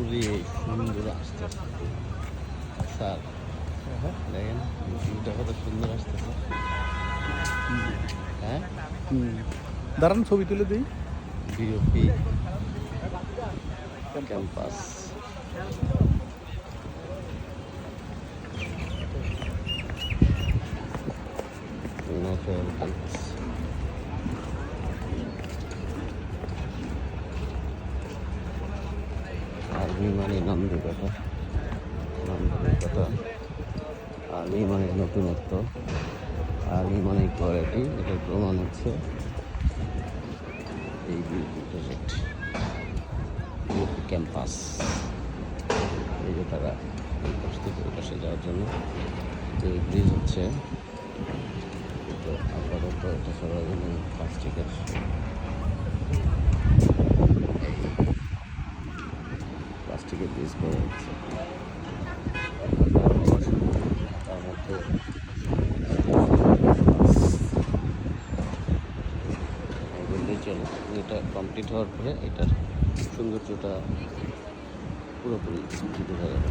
খুবই সুন্দর আসতেছে স্যার। দেখেন ভিউটা কত সুন্দর আসতেছে। হ্যাঁ, দাঁড়ান ছবি তুলে দিই। BOP campus. Natural campus. Army মানে নান্দনিকতা, নান্দনিকতা। আর্মি মানে নতুনত্ব, আর্মি মানে কোয়ালিটি। এটার প্রমাণ হচ্ছে এই বিউটি প্রজেক্ট, বিউটি ক্যাম্পাস। এই যে তারা এই পাশ থেকে ওই পাশে যাওয়ার জন্য যে ব্রিজ হচ্ছে, তো আপাতত এটা সবার জন্য প্লাস্টিকের ব্রিজ করা হচ্ছে। তার মধ্যে এটা কমপ্লিট হওয়ার পরে এটার সৌন্দর্যটা পুরোপুরি দেখা যাবে।